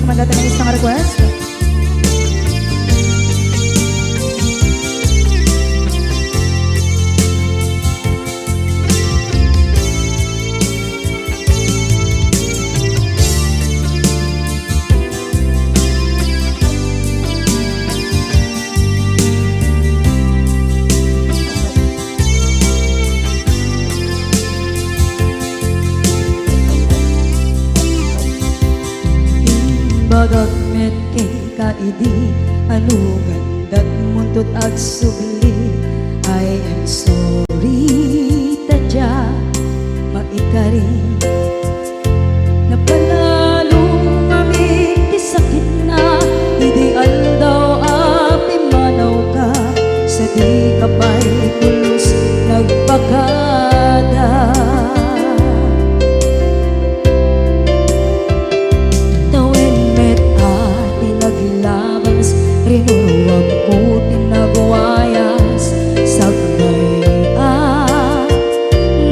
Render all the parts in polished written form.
kumandata ng isang request. Bagat met kay kaidi anugan dat muntot ag sugli. I am sorry tadya maikari napanalong aming ti sakit na ideal daw api manaw ka sa di kapay pulos nagpakada. Rinuruwag ko tinagwayas sagbay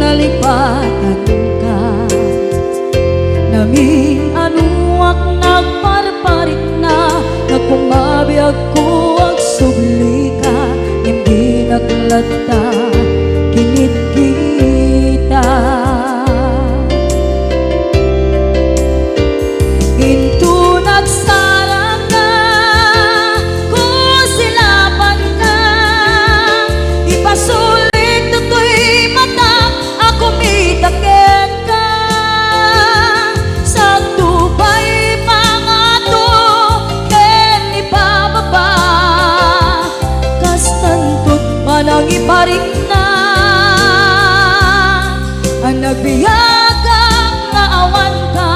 nalipatan ka namin anuak nagparparit na nagkumabiyag ko ang subli ka hindi naglata kinit kita into nagsarang ka kusilapan ka ipasulit tutoy mata ako mitakit ka sa tubay pangato ken ipababa kastantod manang iparik na ang nagbiyagang nga awan ka.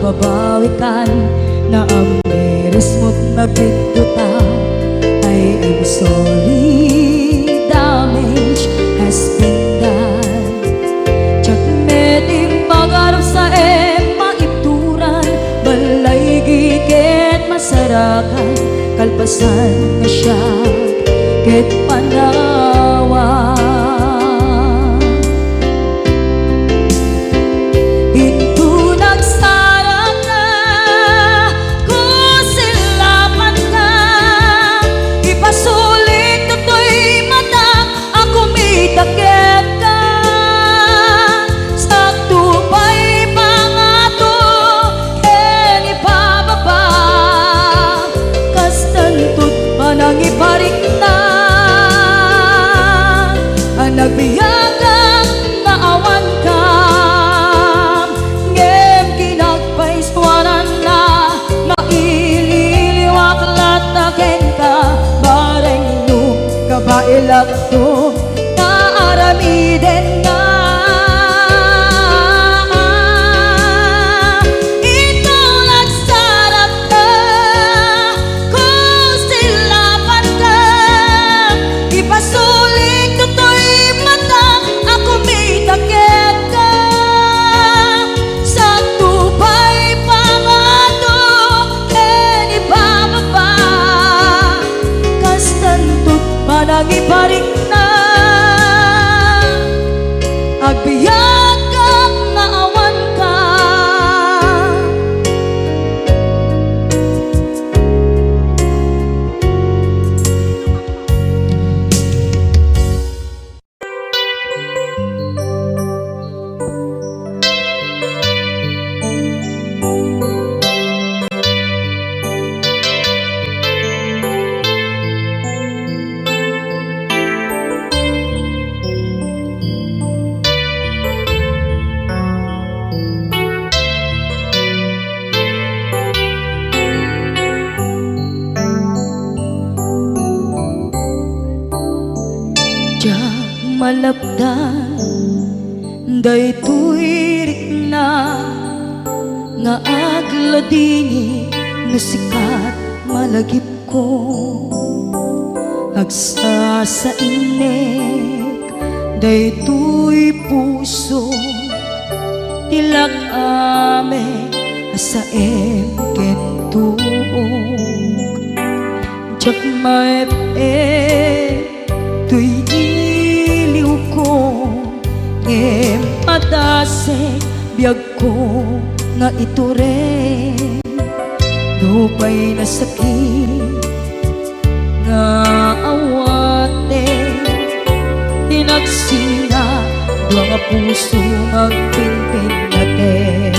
Babawikan na ang meres mo't nagpituta. I am sorry, damage has been done. Tsak meting magarap sa maituran balay gigit masarakan kalpasan na siya ket panawa. Nagbiyagang naawan ka ngem kinagpaiswanan na maililiwak lataken ka bareng no kabailak to naaramiden na ito nagsarap ka kusilapan ka ipasulit tutoy ako may takit ka sa tubay pangato ken ibababa kastantod manang iparik na agbiyak kang naawan ka. malapdan Daytoy rikna nga agladini nga sikat malagip ko agsa sa inek daytoy puso tilak ame sa kentug jak maep tuy iliw ko ngem padasek biag ko nga ito rin lupay na sakit nga awate tinagsinga dua nga puso magpinpin natin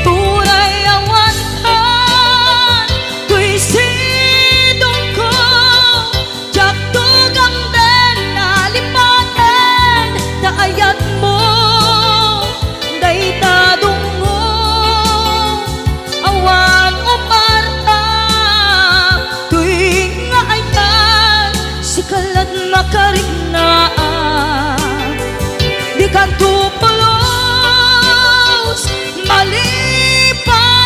turay awantan tuy sidong ko jak tugang den nalipaten taayat mo daytadong mo awan umarta tuy nga ayan sikalat makarignaan di kan tupulos malipatan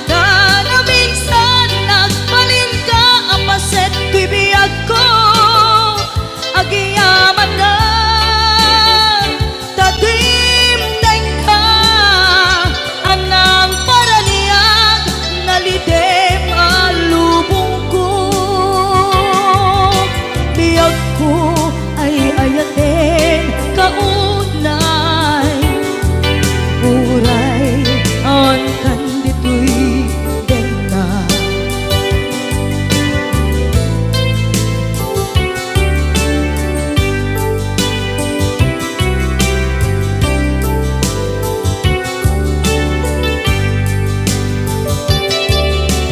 na minsan nagbalin ka apaset tuy biyag ko agiyaman na tatimdeng ka anang paraniyag nalidem alubong ko biyag ko ay ayaten kaunay uray on kanditoy denna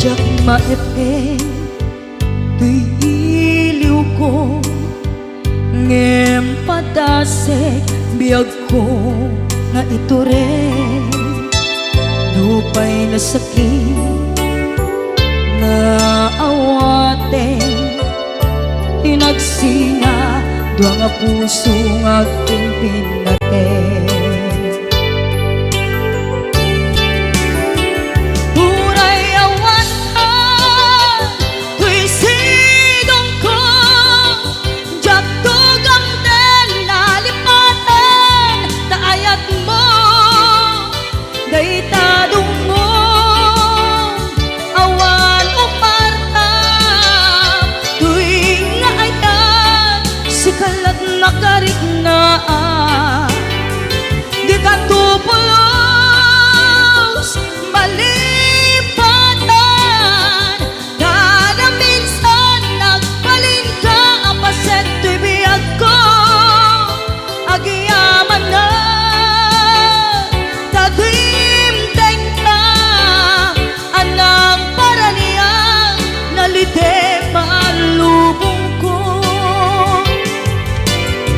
jak maepe tuy iliw ko ngem padasek biag ko nga ito rin lupay na sakit na awate tinagsinga dua nga puso nga pinpin natin turay awantan tuy sidong ko jak tugang den nalipaten taayat mo daytadong mo awan umarta tuy nga ayan sikalat makarignaan di ka tupulos malipatan kada minsan nagbalin ka apaset tuy biyag ko agiyaman na tatimdeng ka anang paraniyang nalidem alubong ko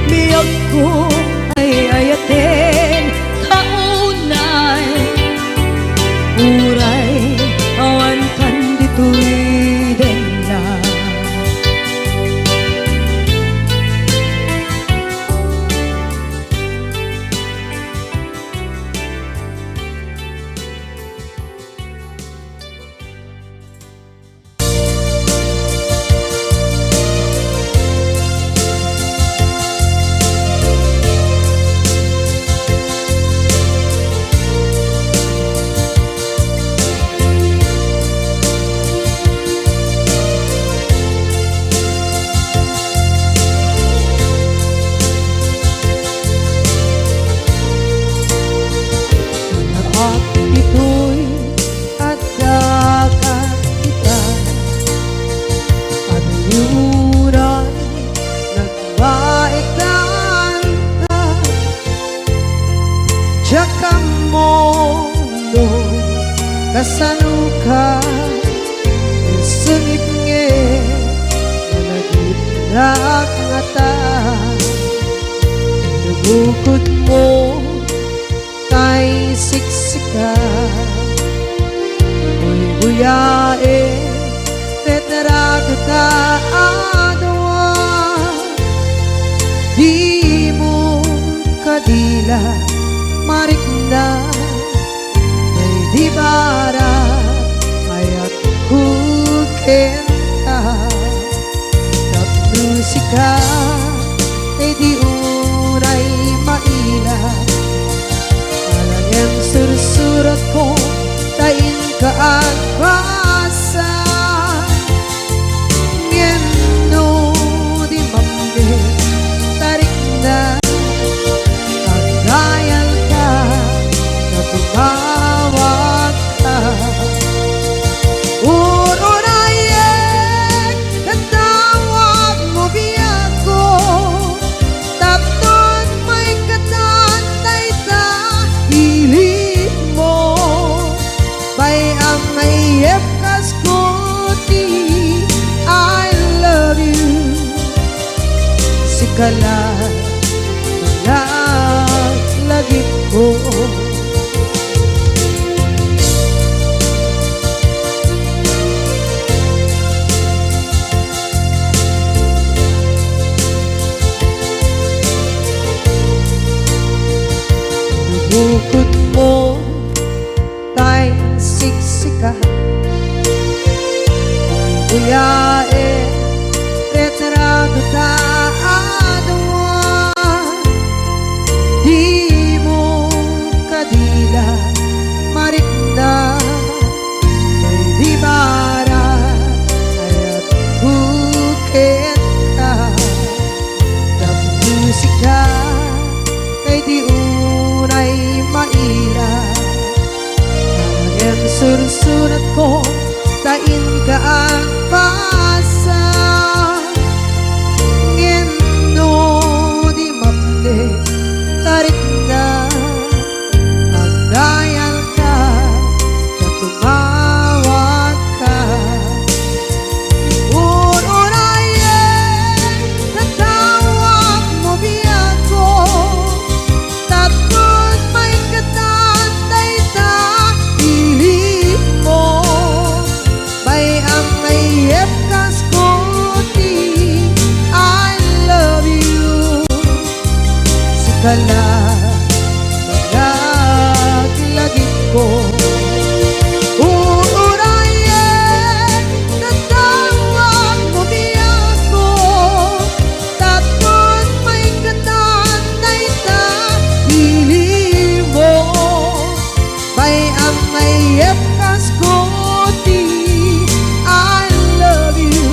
biyag ko ay ayaten kaunay uray awan kanditoy denna at ito'y agkakapitan at yuray nagbaiklan ka tsaka mono kasanuka sungit nge nalagit na ngata nabukod mo kay siksika buyae tetrago ka adwa maila marikna may di bara ayat kukenta musika ay di uray maila alang sursurat ko tain ka at basa ngeno di mamde tarik na kagayan ka na tumawag ka ururayek katawag mo biyako tapnon may katantay ta hilig mo bay ang mayep kaskuti I love you sikala lagit ko bukod mo tay siksika buyae retrado ta adwa di mo kadila marikna may di bara ayat bukit ka ng musika kay di unay maila ang sursurat ko tain ka ang pasa ngeno di mapde tarik na ang dayal ka na tumawag ka ururayen natawag mo biyako tapos may katantay ta hilig mo bay ang mayep kaskuti I love you sikala lagit ko ururayen katawag mo biyako tapos may katantay ta hilig mo bay ang mayep kaskuti I love you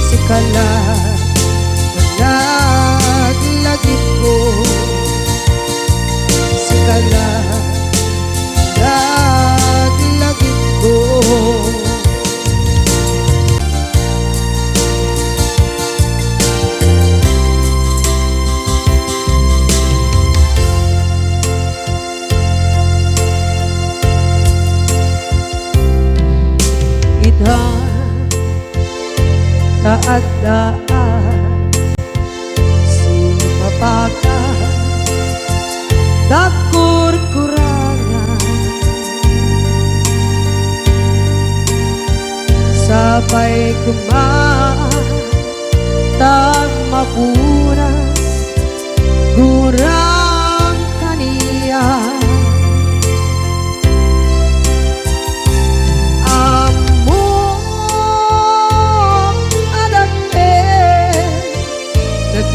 sikala lagit ko sikala lagit ko idhan taadaan sumapaka dakur-kurangan sabay kumaan tag mapunas gurang kaniya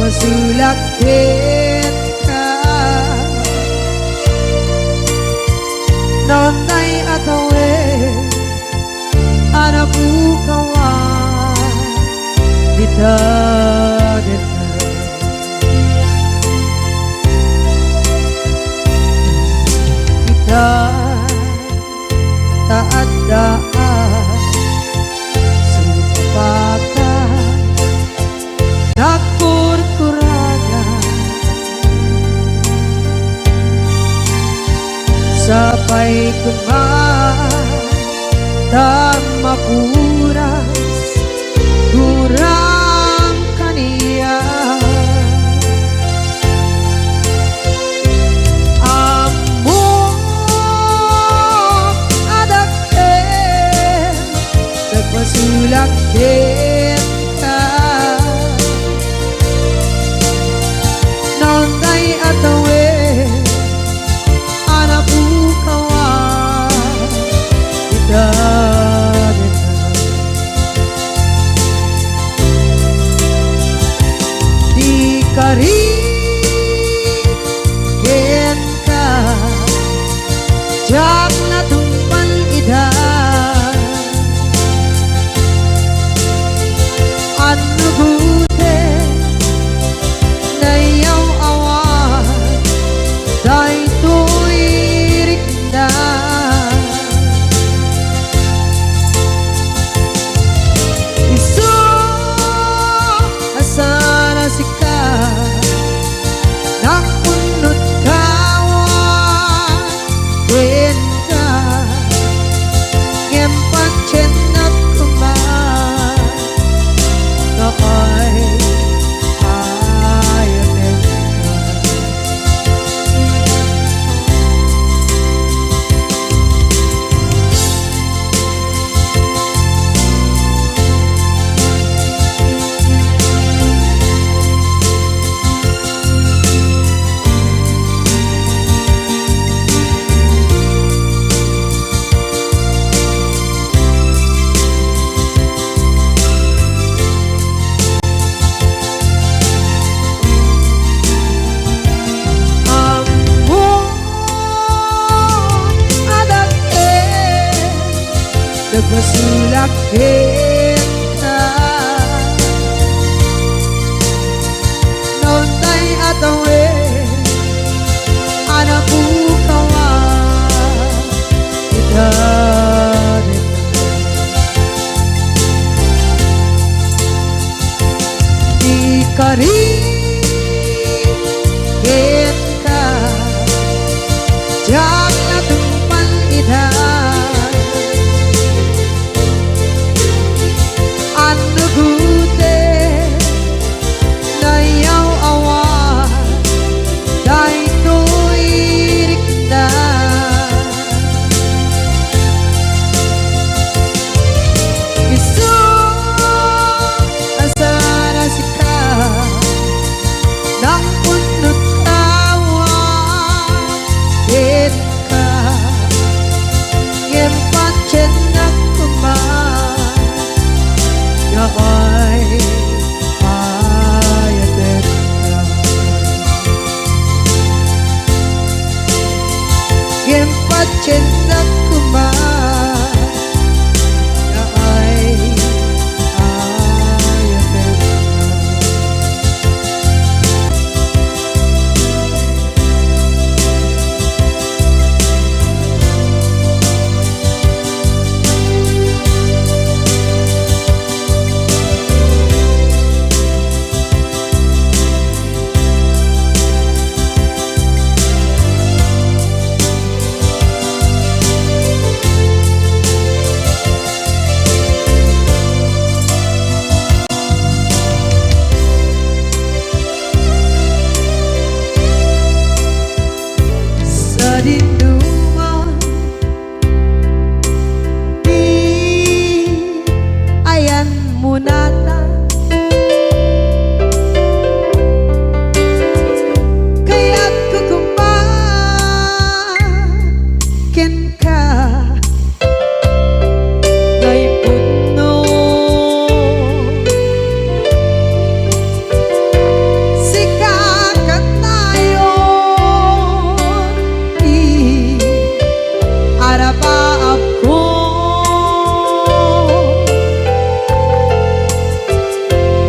masulakit ka nonday atawe anabukawan dita kita taadaan sumpakan dakur-kurangan sabay kumaan dan mapuras gurang kaniya among adakten nagmasulakit ka nonday ato jak na tumpan ida ano gute na yaw awan day tuirik na isu asana sika nakunot kawan wen ka ngempan chenak kuman nakay ayanin nagmasulak kita noon tay atawe anak bukawa kita di kari kita jak na tumpan ida ano gute na yaw awan day tuirik na isu asana sika nang punot kawan din ka ngempat chenak kuman yaay ayatin ka ngempat chenak kuman yaay ayatin ka sa dinduman di ayan munata kaya't kukumakin ka kay puno sikakat nayon arapaap ko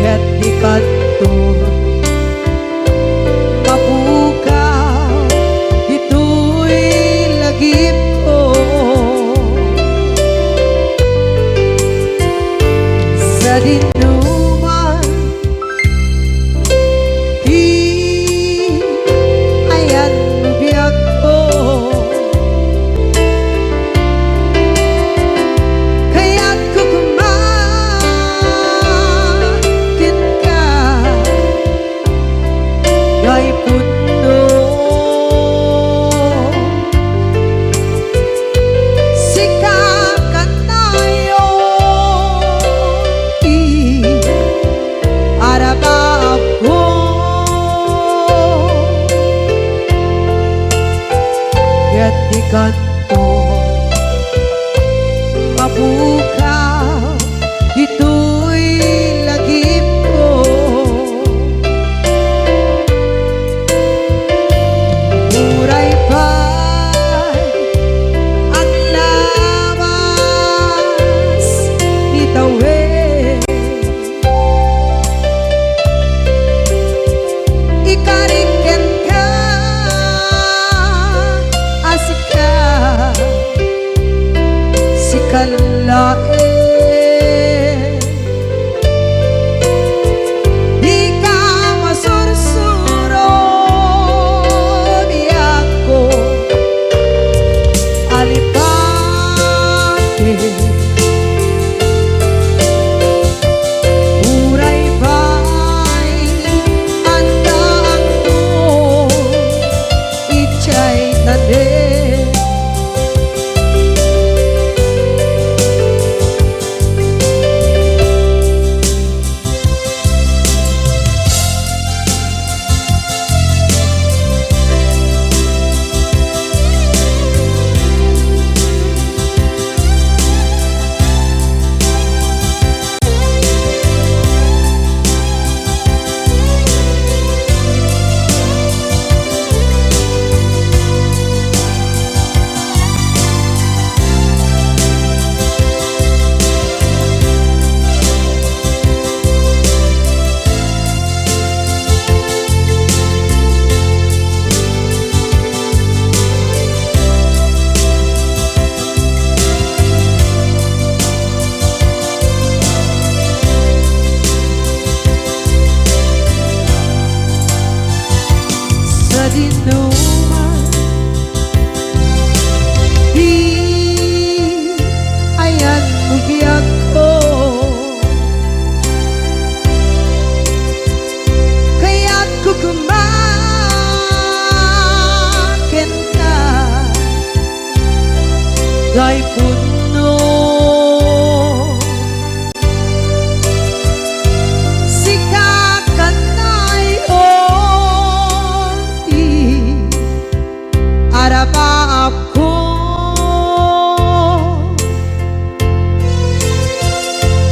ket di kanto mapukaw dito'y lagip ko sa dinuman di ayan biyag ko kaya't kukumakin ka kay puno sikakat nayon arapaap ko ket di kanto mapukaw dito'y lagip ko muray pa'y lain. Di ka masursuro biyak ko alipake. Uray ba'y andaan mo ichay tanin. Sa dinuman di ayan mo biyak ko, kaya't kukumakin ka dahil puno arabab ko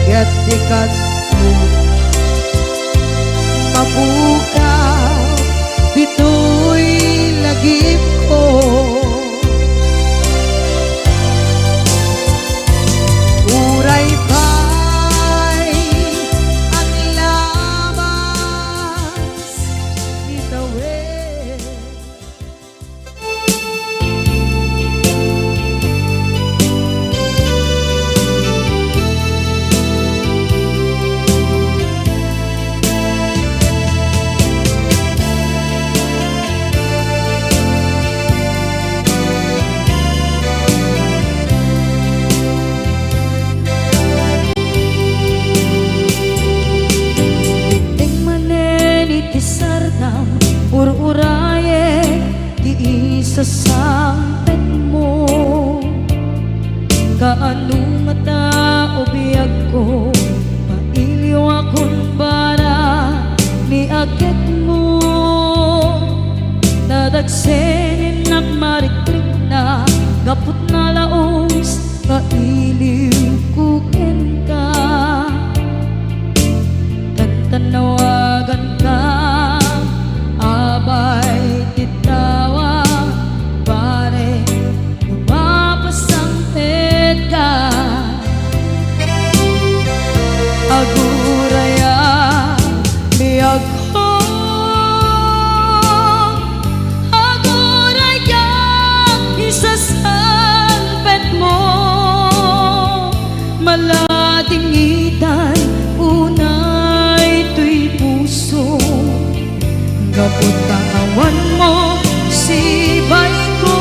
gatikat mo mabukaw dito'y lagip ko. Uray ba'y ang labas itawid. Ur-uraye di isa sampet mo, kaano mata o biyag ko, mailiw akong para ni akit mo. Nadagsenin at marikrik na gapot na laos, kailiw kukin ka, tantanawagan ka abay titawa pare lumapasangpet ka. Aguraya biyag ko, aguraya isasangpet mo, malating itay unay tuy puso, kapot kawan mo si bay ko.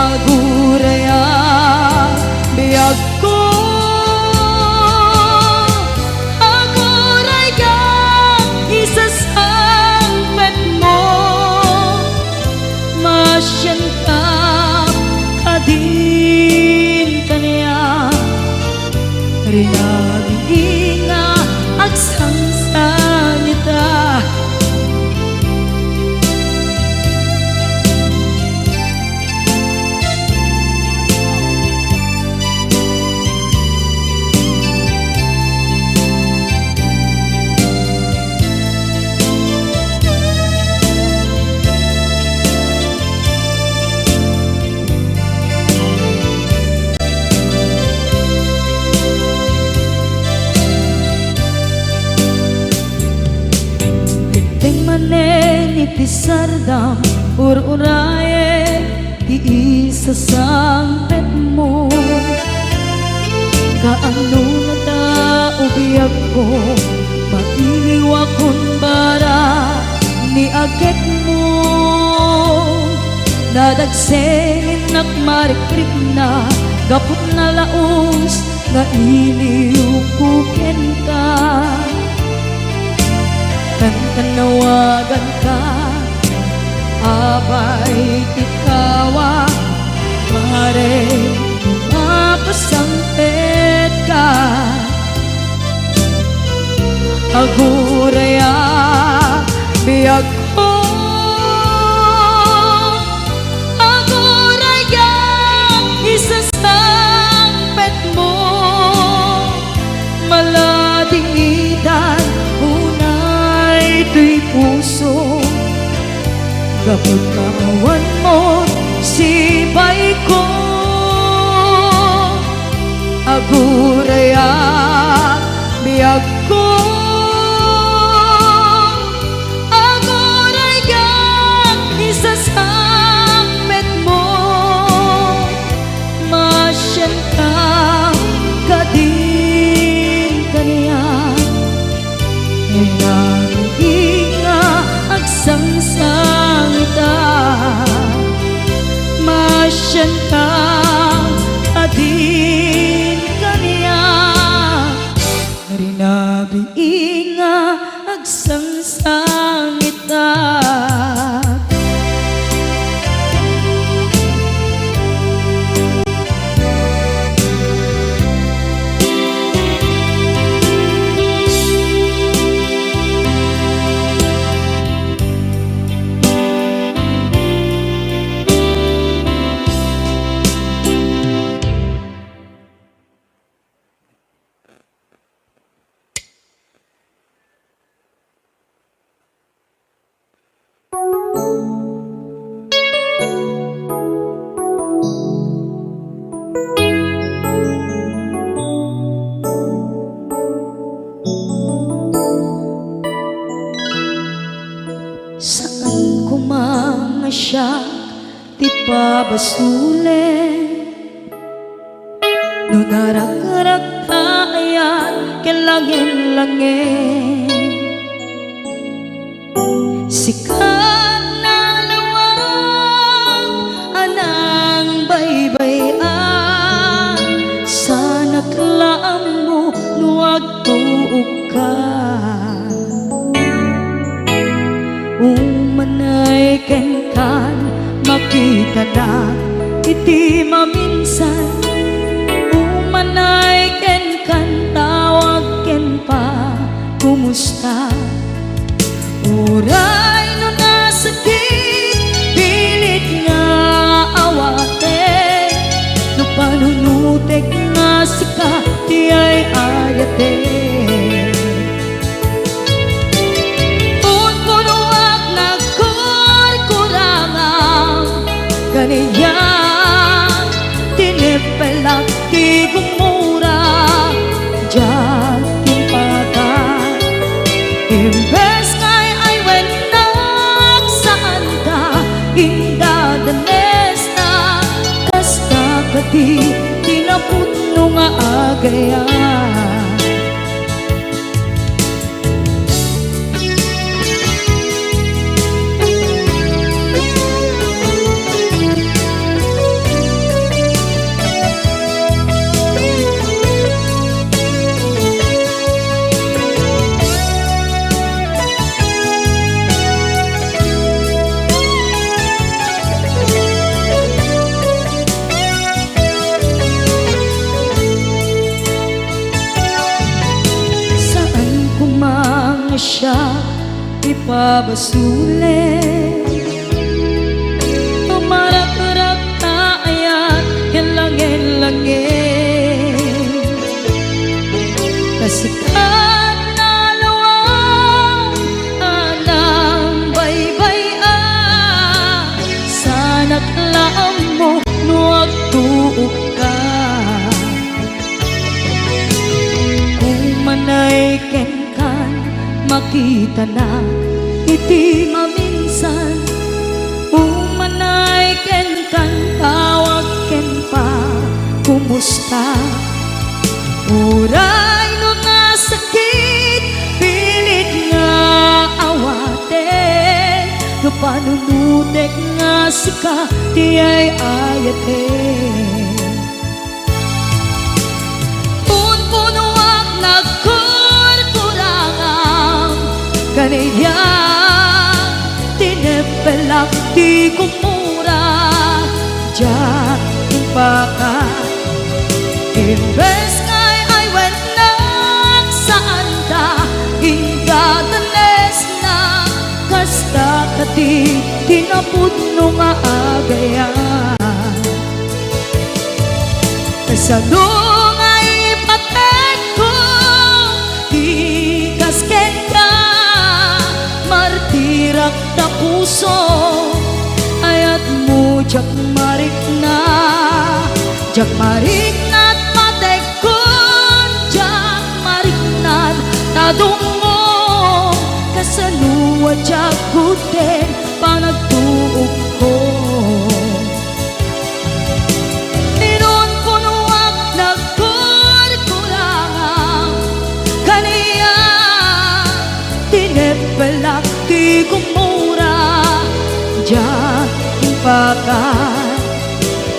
Aguraya biyag ko, aguraya isasangpet mo, masyan ka kadin kanya rinabing nga agsangsan ita. Iti sardam ur-uraye di isa sampet mo, kaano na taubiyag ko mailiwa kun bara ni agit mo nadagsengin nakmarikrik na gapot na laos nga iliw kuken ka tanawagan ka abay tikawa pare mapasampet ka aguraya biyag ko aguraya isasampet mo maladingitan unay tuy puso kapag kawan mo sibay ko aguraya biyag ko aguraya isasampet mo masyan ka kadin kaniya inga agsangsangita masyan ka adin kaniya rinabi inga agsangsangita saan ko mga siya ti pabasule no narak-arak tayan kelangin-langin sikat na lawang anang baybayan sana klaam mo nuwag tuog ka umanay ken kan makita na iti maminsan umanay ken kan tawag ken pa kumusta uray no nasakit pilit nga awate no panunutek nga sika di ay ayate kaniya tinipelak di gumura diyan timpata imbes ngay ay wenak saan ka indadanes na kasta kati tinaputno nga agayan siya ipabasule tumarak-rak tayan kelangin-langin kasikat na lawang anang baybayan sanak laam mo nuwag tuog ka umanay ken makita na iti maminsan umanay ken kan tawag ken pa kumusta masika ti ay ayate punpunuak nagkurkurangang kaniya tinepelak ti kumura diyan baka imbes ngay ay wenak saan ta ingatanes na kasta kati tinapudno nga agayan kasano nga ipateg ko di kasken ka martirak na puso ayat mo jak marik na pateg ko jak marik na tadungo kasaluwa jak kuten panagtuog ko ninon punuak nagkurkurangang kaniya tinepelak ti kumura diyan impakan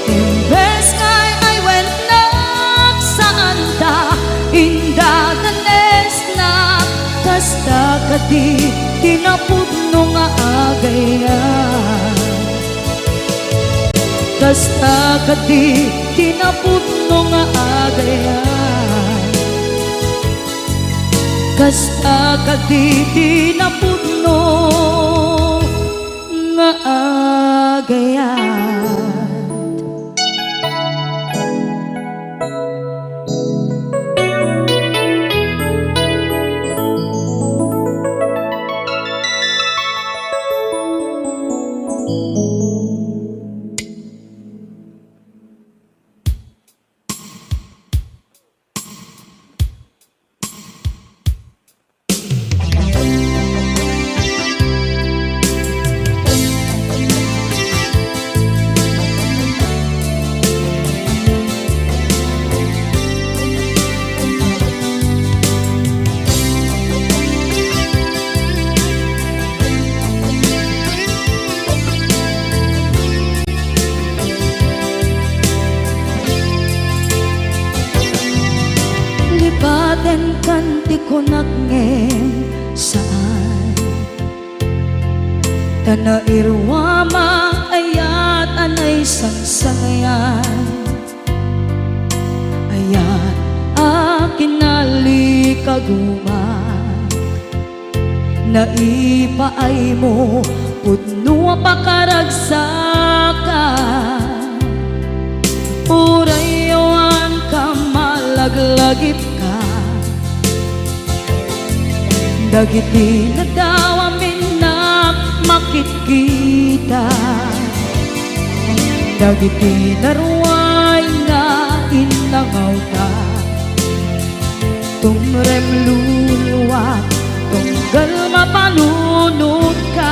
imbes ngay ay wenak saan ta indatanes na kasta kati tinapudno nga agayan kasta kati tinapudno nga agayan kasta kati tinapudno nga agayan. Lipaten kanti ko nagngem saan tanairwama ayat anay sangsangayan ayat akin nalikaguma naipaay mo pudno pakaragsakan urayawan ka malaglagip ka dagiti na daw amin na makikita dagiti naruay nga inangaw ta tumrem luluwa tunggal mapanunod ka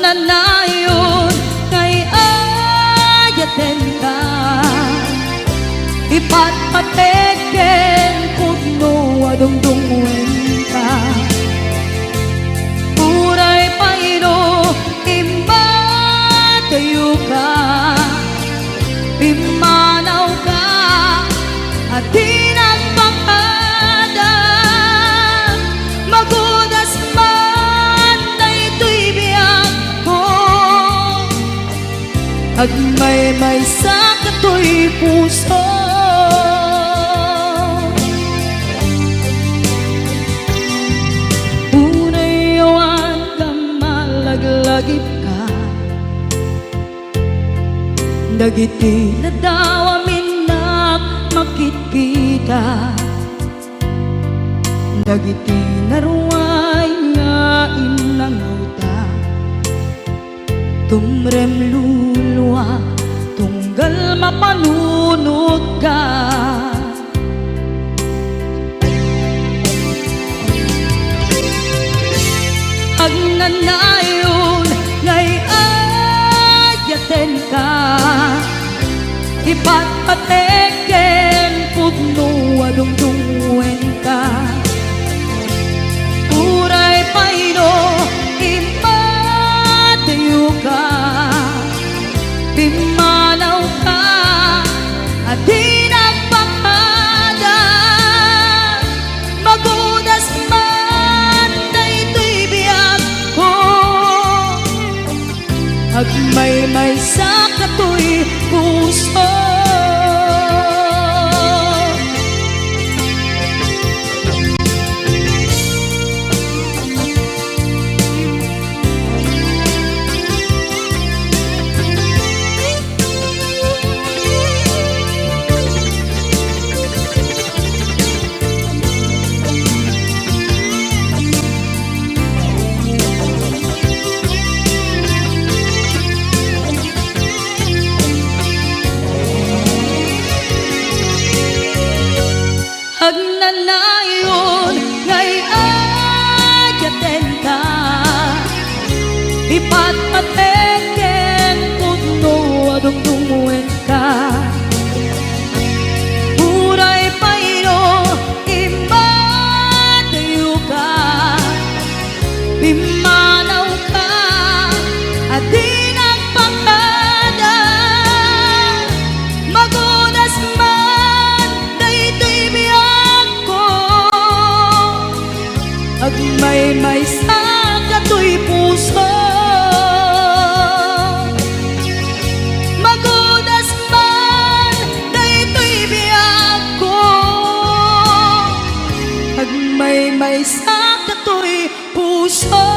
agnanayon kay ayaten ka ipatpateken pudno adungdungwen ka uray paino imbatayo ka imanaw ka at tinagpakada magudas man na ito'y biyak ko agmay-may sa kato'y puso unayawan ka malaglagip ka dagiti na daw amin na makikita dagiti naruay nga inangauta tumrem luluwa tunggal mapanunod ka agnanayon ngay ayaten ka ipatpateken pudno adungdungwen ka Agmaymay sa katoy puso. Agnanayon ngay ayaten ka, ipatpateken puno adungdunguen ka. Uray paino imadayo ka, pimanaw ka adi nagpangada. Magunas man daytoy biyag ko, agmaymay sa katoy puso. Magunas man daytoy biyag ko, agmaymay sa katoy puso.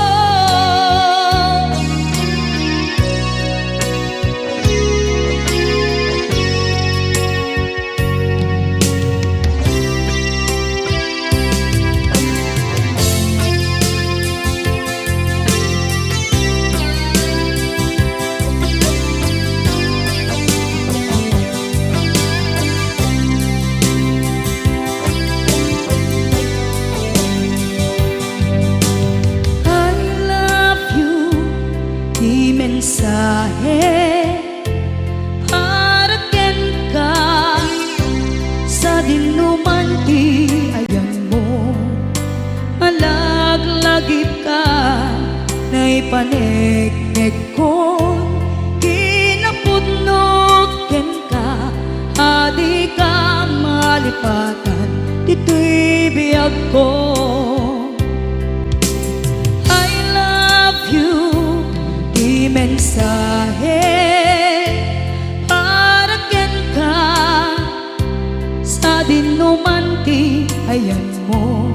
Mensahe para ken ka sa dinuman ti ayan mo. Malaglagip ka na ipanegnek ko, kinapudnot ken ka adi ka malipatan dito'y biyag ko. I love you mensahe para ken ka sa dinuman ti ayan mo.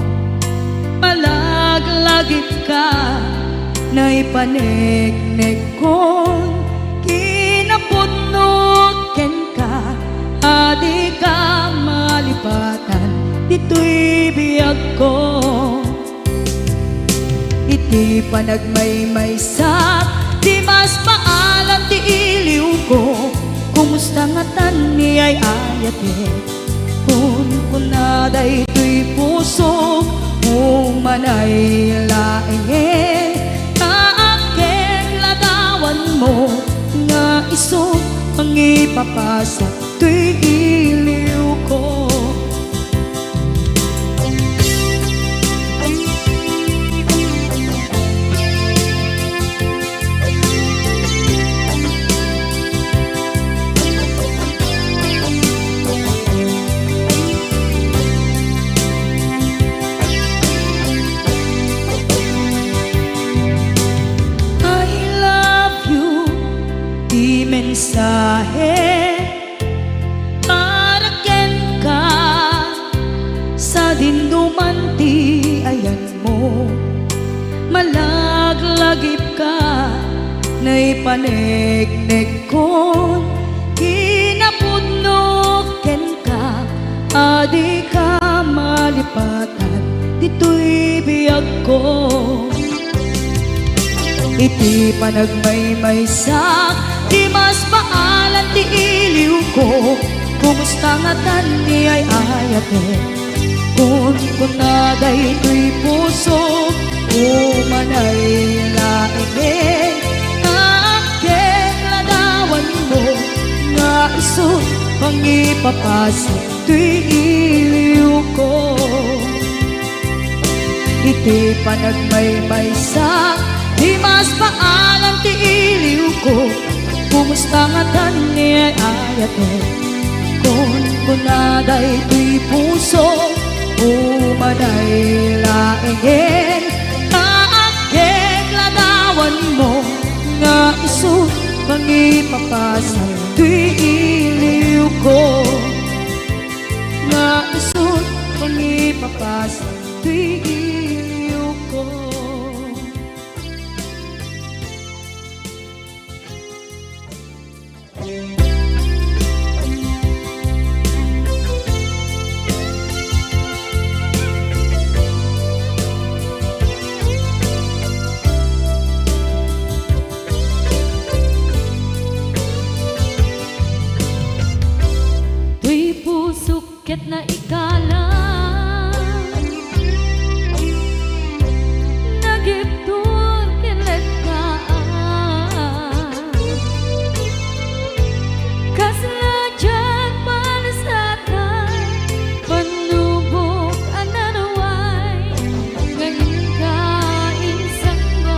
Malaglagip ka na ipanegnek ko, kinapudnot ken ka adi ka malipatan dito'y biyag ko. Iti panagmaymay sa di mas paalam ti iliw ko, kumusta nga tan ni ay ayate. Kun kunaday to'y puso, umanay laenge. Kaaken ladawan mo, nga iso ang ipapasa to'y iliw ko. Mensahe para ken ka sa dinuman ti ayan mo. Malaglagip ka na ipanegnek ko, kinapudnot ken ka adi ka malipatan dito'y biyag ko. Iti panagmaymay sa di mas paalan ti iliw ko, kumusta nga tan ni ay ayate. Kun kunaday to'y puso, umanay laenge. Kaaken ladawan mo, nga iso pang ipapasa to'y iliw ko. Iti panagmaymay sa di mas paalam ti iliw ko, kumusta nga tan ni ay ayate. Kun kunaday to'y puso, umanay laenge. Kaaken ladawan mo, nga iso pangipapasal tuy iliw ko. Naisot pangipapasal tuy iliw ko. Tuy pusok ket na ikala nagiptur kinagkaan kaslajang palasatan panubok ananaway ngayon ka insangman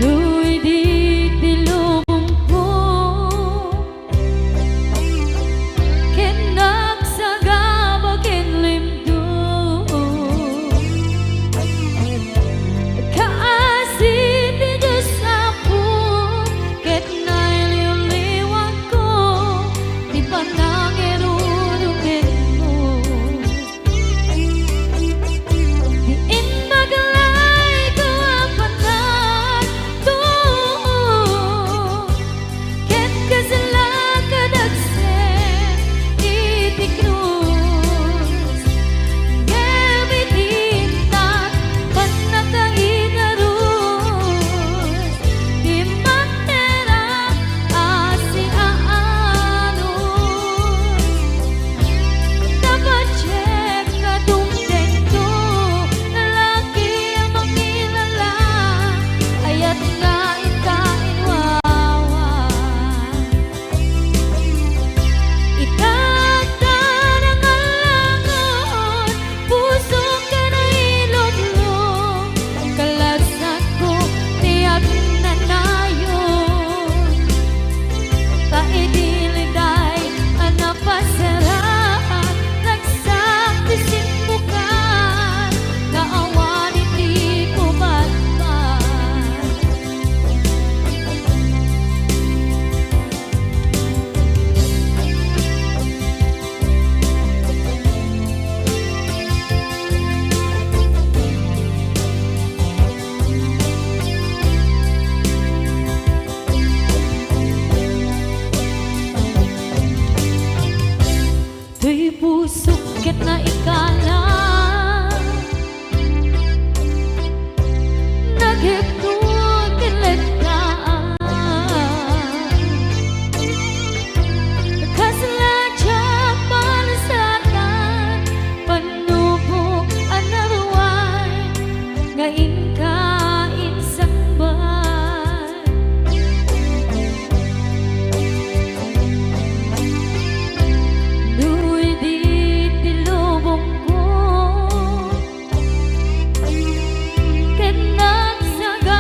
nuy di tilubong ko ken nagsagaba ken limdo kaasit ti Diyos ako ket nailiw-liwag ko di panangirunugin mo diin maglay ko ang panag ket kasalakad agsen itiknos gamitintak panakainarus di makera asiaanos napachek ka dumdendo lalaki ang makilala ayat nga ikainwawa itagtan ang alangon puso ka na ilumlong kalasag ko tiyak na nayon taidiliday ang napasarap nagsaktisin mo ka naawan iti pumatman tuy pusok ket na ikala naghiptun kinagkaan kaslajang palasatan panubok anarway ngayon ka insangban nuy di tilubong ko ken nagsaga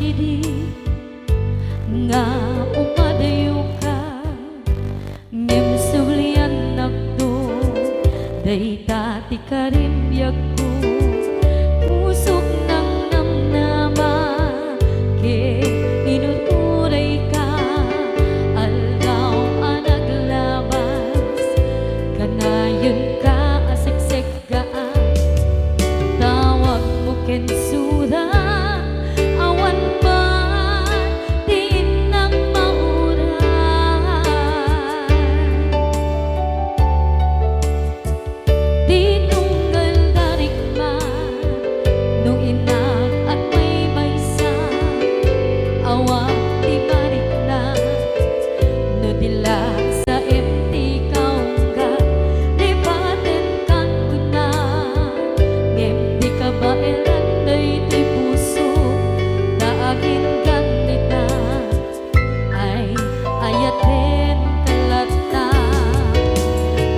idi nga upadayo ka ngem sublian nakdo day tati karimbyag ko pusok ng namnama ke inuturay ka aldaw anaglabas kanayon ka asiksik gaan tawag mo kensura awan ba din ng mauran tinunggal darikman nung inak at may maysa awang di mariklan no dilag sa empty kaungga lipaten kan kuna ngem di ka ba elanday ti puso daagin ganita ay ayaten kalata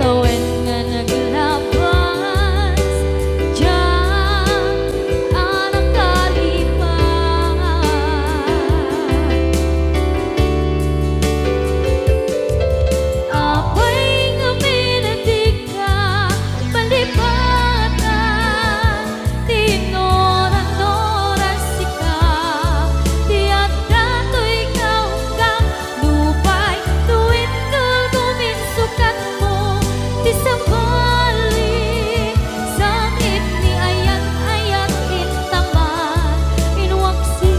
tawen nga naglabas diyan anak kalipan apay nga minatig ka palipatan tinoran-noran sika tiyak dato'y kaunggang lupay tuwin tulgumin sukat mo di sabali sakit ni ayat-ayat intaman inwaksi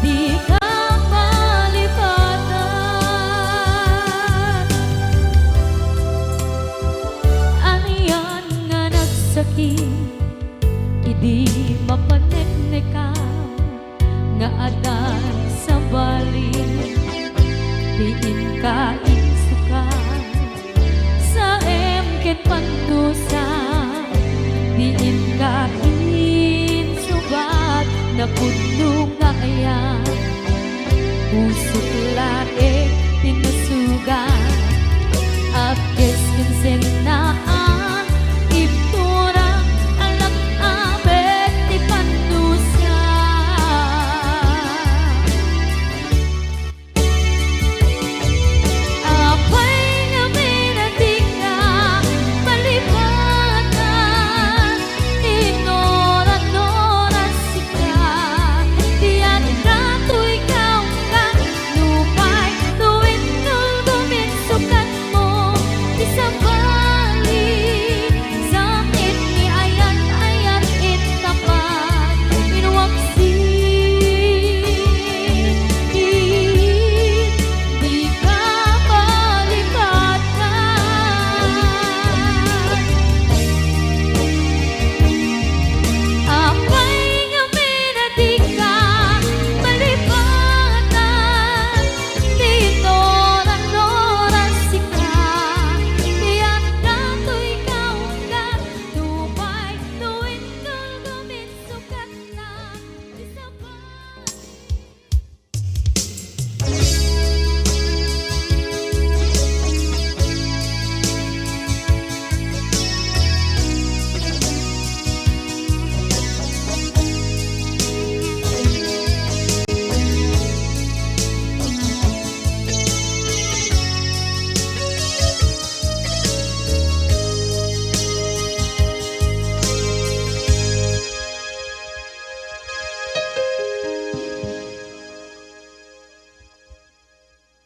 di ka palipatan aniyan nga nagsakit idi mapanekneka nga adan sa bali diin ka insuka sa emket pandusa diin ka insubat na puno nga ayan pusok lae tinusugan apkes kinsenaan iptura alam abet ti pandusa apay nga minatig ka palipatan tinoran-noran sika tiyan dato'y kaunggang lupay tuwin tulgumin sukat mo di sabali sakit ni ayat-ayat intapan inwaksi di ka palipatan apay nga minatig ka palipatan tinoran-noran sika tiyak dato'y kaunggan lupay tuwin tulgumin sukat na di sabali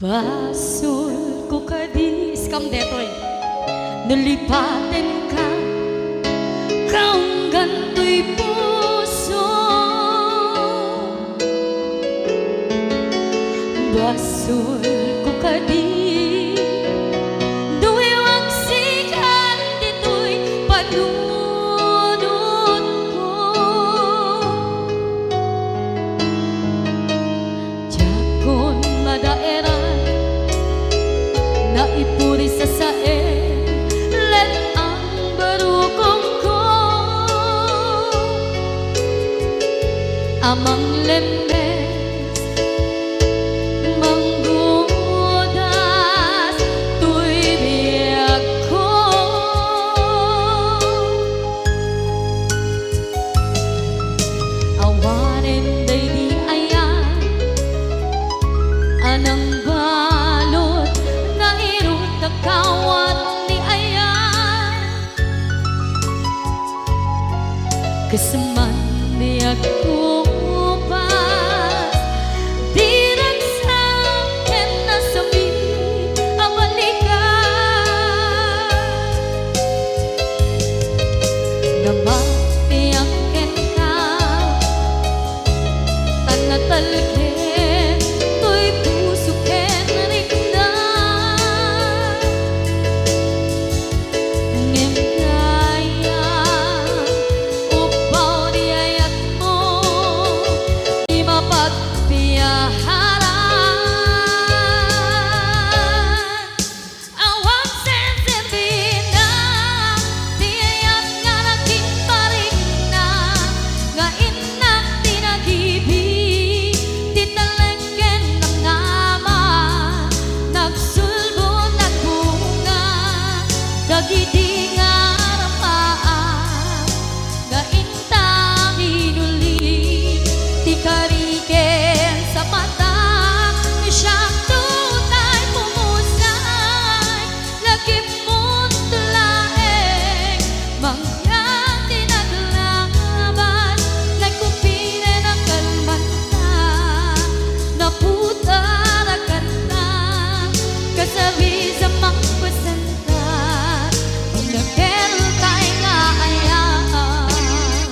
Basul ko kadi skam detoy nalipaten ka kaunggan to'y puso basul ko kadi duwe waksikan dito'y padunod ko jakon madaeran na ipuri sa sae let ang barukong ko amang lembes manggudas tuy biyak ko Kasaman biag kupas dirag sa akin na sabi ang balikan Namapiyang ken ka Tanatalken to'y puso ken rikna Ngem kaya upaw di ayat mo Di mapagpiyaharan Awang sensibina Di ayat nga naging paring na Nga inak tinagibig Di talengken ng nama Nagsulbo nagbunga Dagidi nga rapaan Nga intang inuli Di kariken sa mata Siyang tunay pumusay Lagip mo't tulaeng Mangyang tinaglaban Nagkupire ng kalmanta Naputarakan na Kasabi sa magpasantat Pag nagkero tayo nga ayaan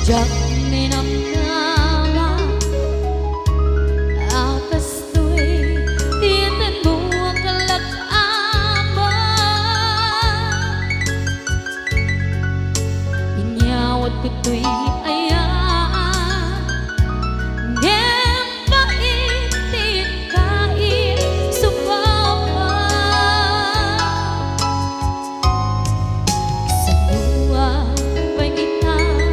Diyak minamnama Akas to'y tiyan mo ang kalak-ama Inyawat ko to'y ayaan Ngem paitin kain subawa Sa buwan pangitan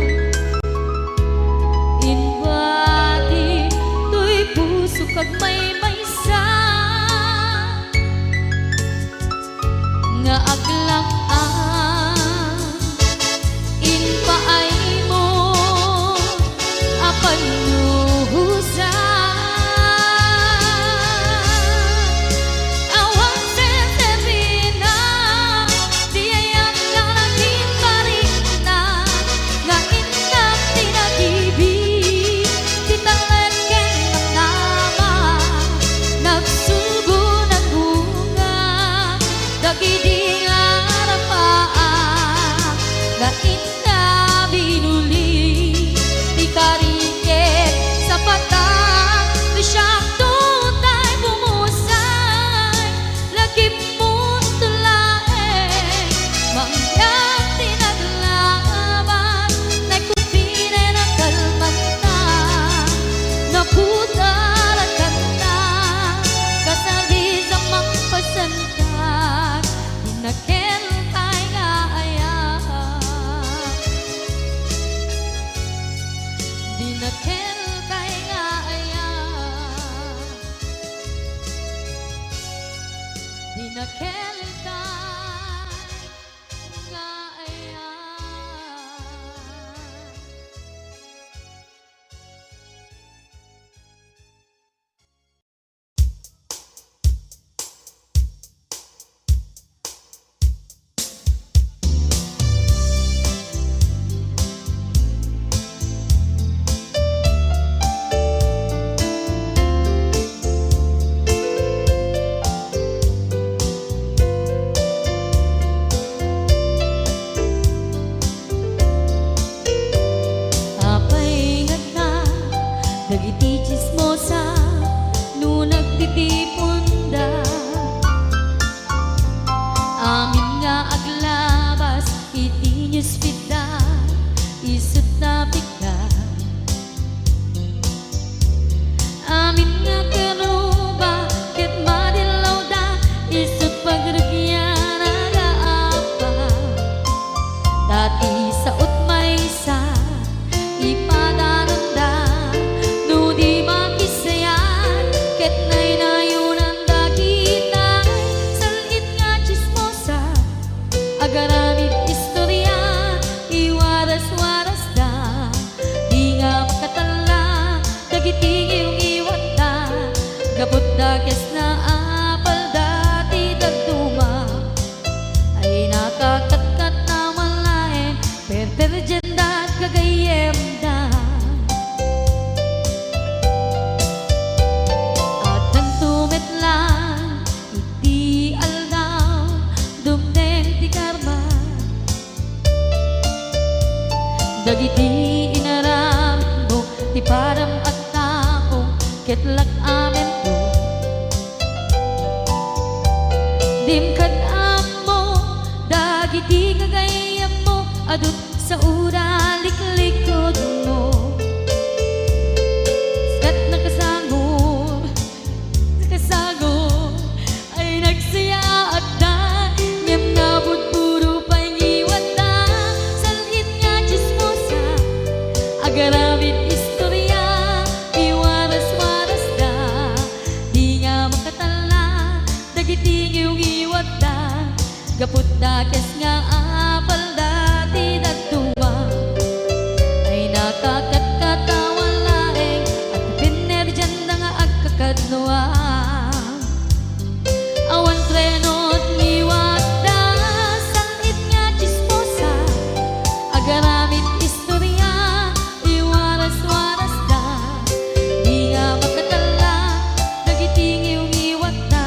Inwadi to'y puso kag may maysa Nga aglang-ang inpaay mo Apan luhusan Awang sensibina Di ayat nga naging parikna Nga inak tinagibig Di talengken ng nama Nagsulbo ng bunga Dagidi nga rapaan Nga ina binuli Di kariken sa patang Siyang tunay bumusay Lagip mo't tulaeng Mangyang tinaglaban Nagkupire ng kalmanta Naputarakan na Kasabi sa magpasantat Di nakel tayo nga ayaan karma dagiti inaram mo ti param at tao ketlak amen to dimkad mo dagiti kagayam mo adut sa ura liklikod mo skat nakasagod ay nagsaya at da ngem nabud puro pangiwat da salhit nga chismosa agaramit istorya iwaras-waras da di nga makatala dagiti iwat da gaput da kes nga apal da ti dagtuma ay nakakatawan laeng at piner dyan na nga agkakadnoa awan trenot ngiwat da sangit nga chismosa agaramit istorya iwaras-waras da di nga makatala dagiti ngiwat da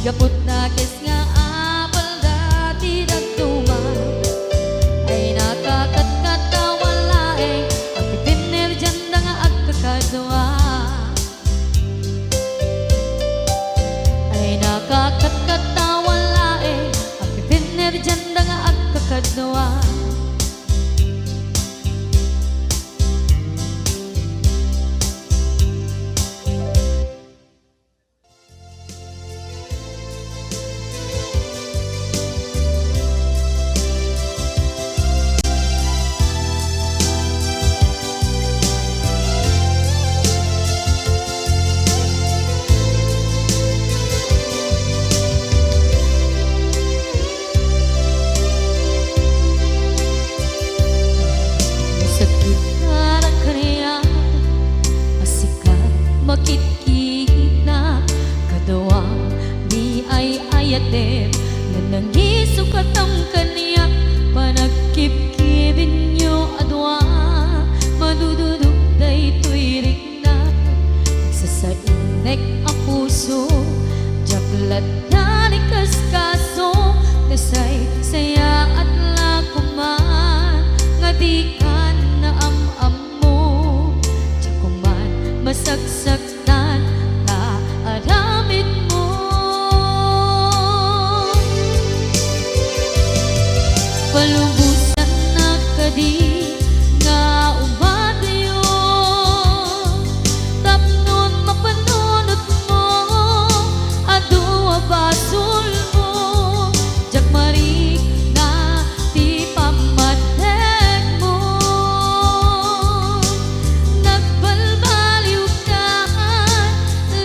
gaput na kes nga apal da ti dagtuma ay nakakatkatawan laeng at piner dyan na nga agkakadnoa ay nakakatkatawan laeng at piner dyan na nga agkakadnoa sakit karang kaniya asikat makitkita kadawang di ay ayatem nanangisok at ang kaniya panagkipkibin nyo adwa madududog day tuwirik na nagsasainek ang puso jaklat na ni kaskaso nasay saya at lakuman nga di ka na am mo jakuman masagsaktan na aramid mo palubusan na kadi nga umadayo tapnon mapanunot mo adua basul mo jakmari na ti pamatek mo nagbalbaliw ka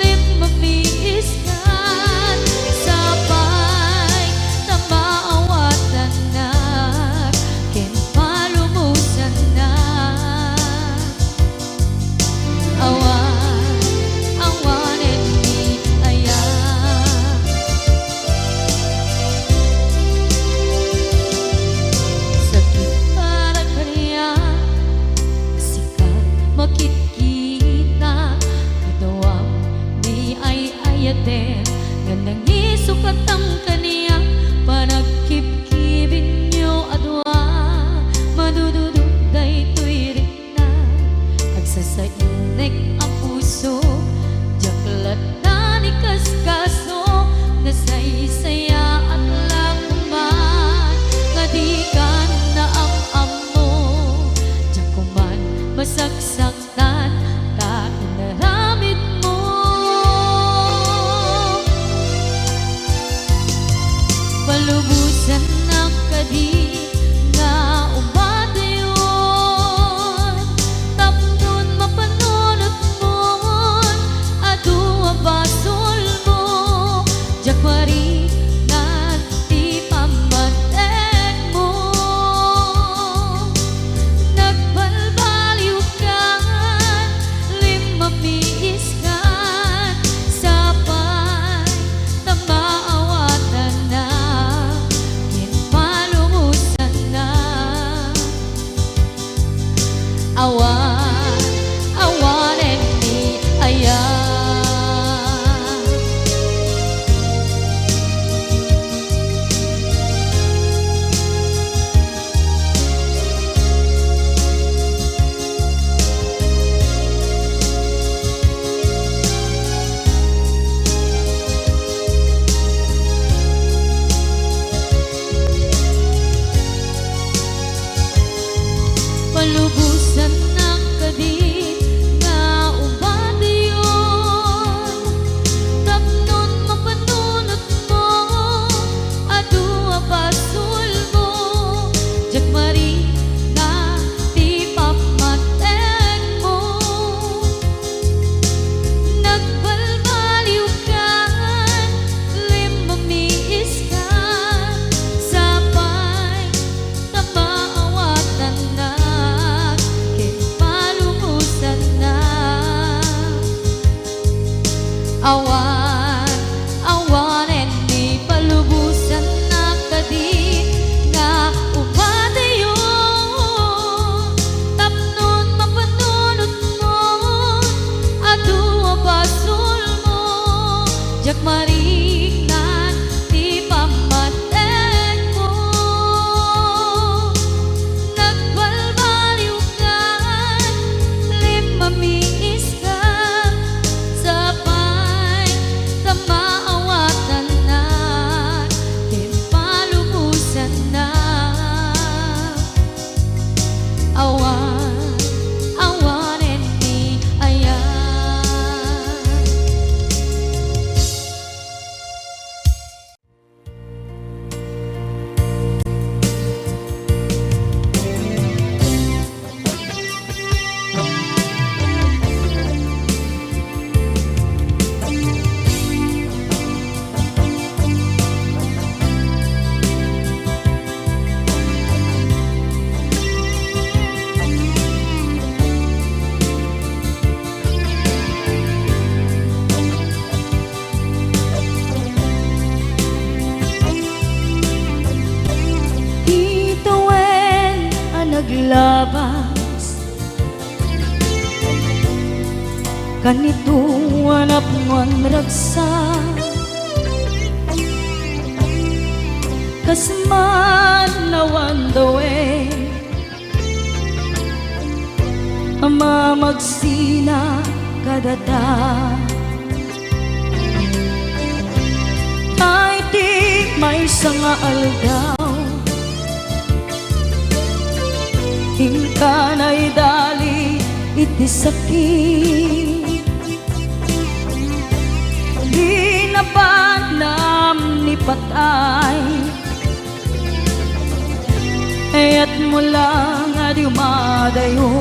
lim mamiis ka sabay na maawatan na naglabas kanito anak man ragsa kasman nawan dawe ama magsina kadata ay di may sanga aldaw hingkanay dali iti sakit di na panam ni patay ayat mo lang adi umadayo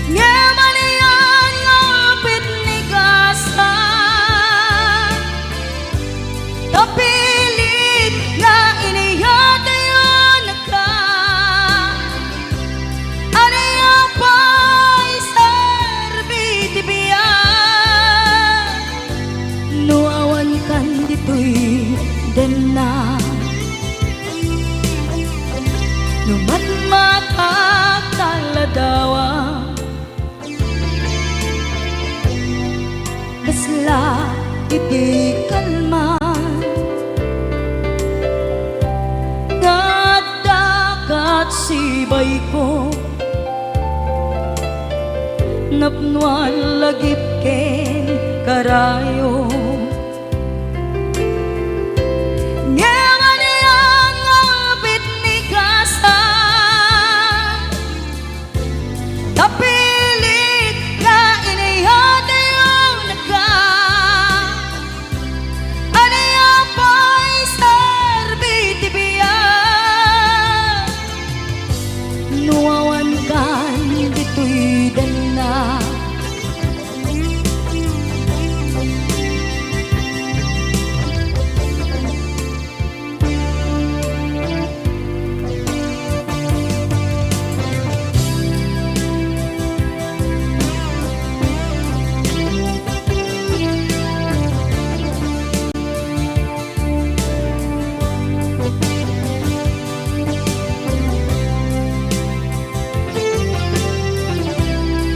nga maniyan ngapit ni gasa kapilit nga iniyatayon ka aniya pa'y serbiti biya nuawan kan dito'y dena numatmatak taladawa kasla iti kalman dagat sibay ko napnuan lagip ken karayo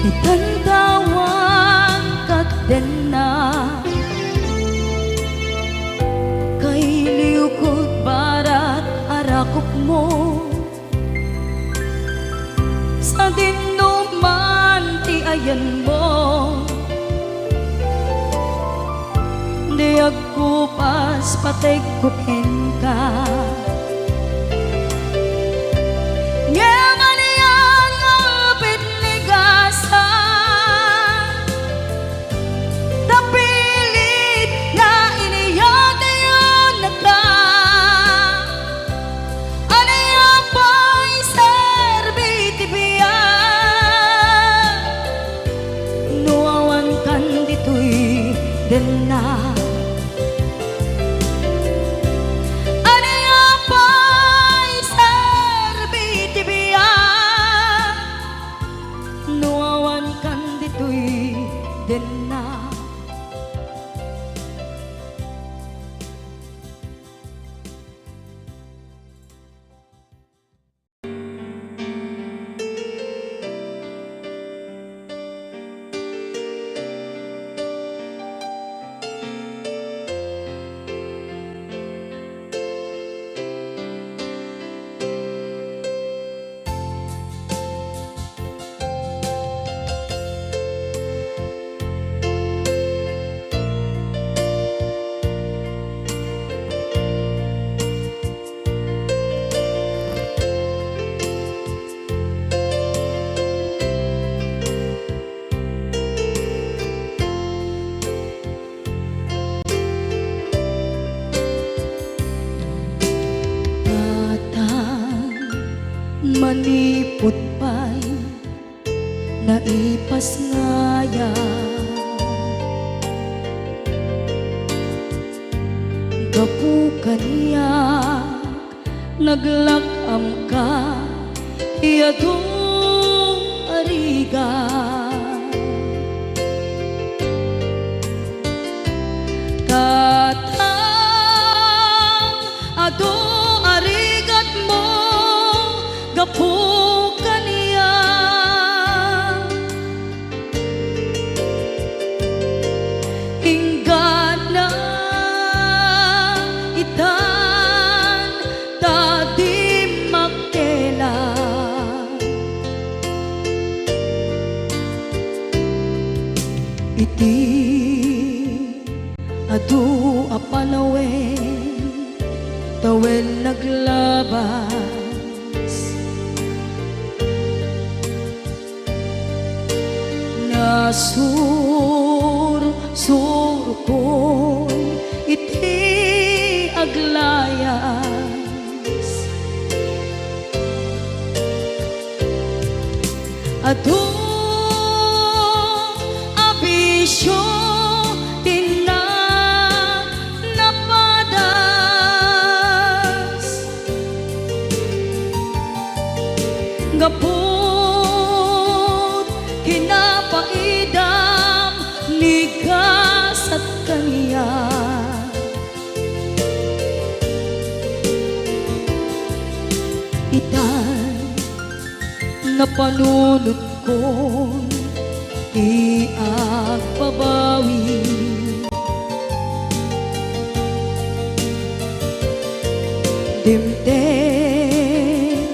itantawan kadena kay liukod barat arakop mo sa dinuman ti ayan mo di agkupas patay kupen ka dena aniya pa'y serbiti biya nuawan kan dito'y dena manipot pa'y naipas ngaya gapukan niya naglakam ka iyadong ariga katang ado arigat naglabas, nasur-sur ko'y iti aglayas, adong abisyo napadas, gapot kinapaidam nigas at kaniya, itan na panunod ko di agbabawi, dimdem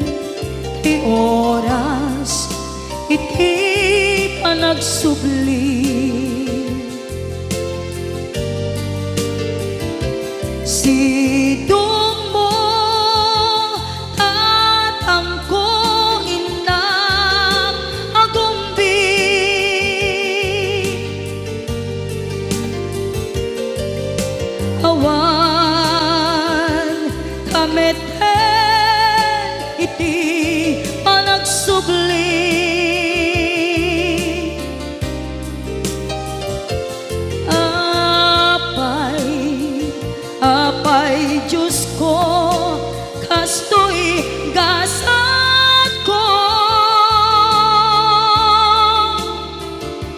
ti oras iti panagsubli, sidong mo tatangko inang agumbi, awan kameten iti panagsubli, apay Diyos ko, kastoy gasat ko,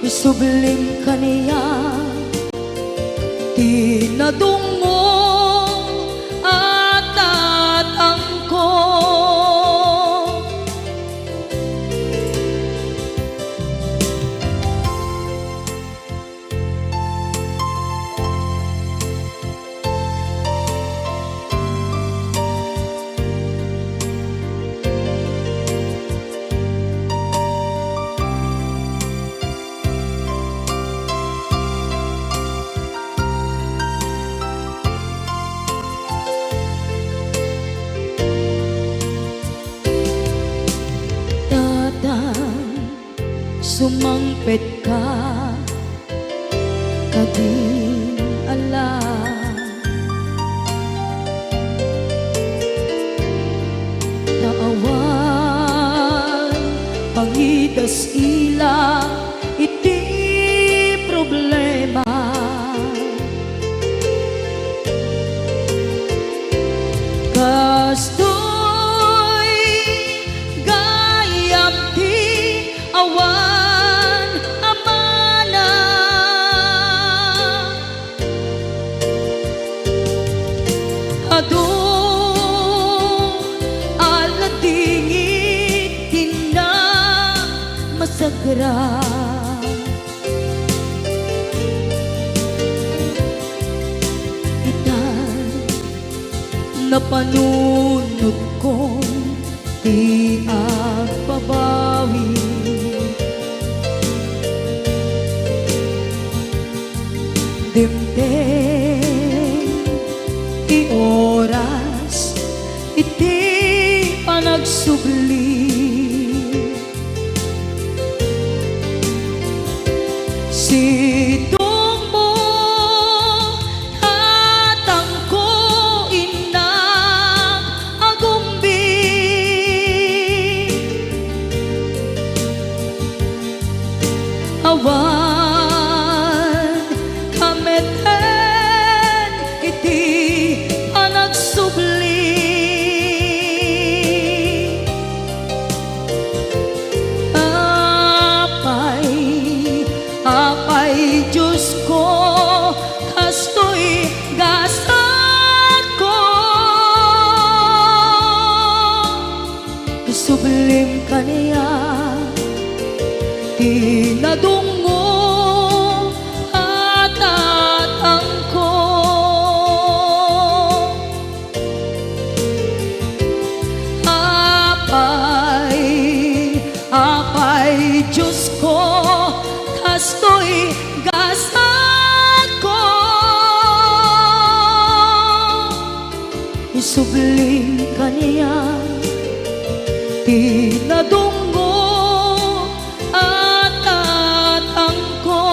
isubling kaniya tinadungo at tatangko, sumangpet ka kadin ala, naawan pangidas ila iti problema, kastoy gayam ti awan amana, adong aladingit tina masagra, itan napanunod kong di agbabawi, dimdem ti oras iti panagsubli, sidong mo tatangko inang agumbi, awan kameten iti panagsubli, apay Diyos ko, kastoy gasat ko, isublim kaniya tinadungo at tatangko, apay Diyos ko, kastoy gasat ko, isubling kaniya tinadunggo at atangko.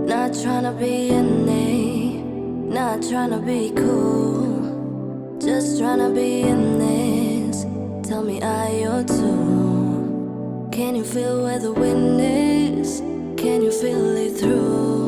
Not tryna be unique, not tryna be cool, just tryna be in this. Tell me, are you too? Can you feel where the wind is? Can you feel it through?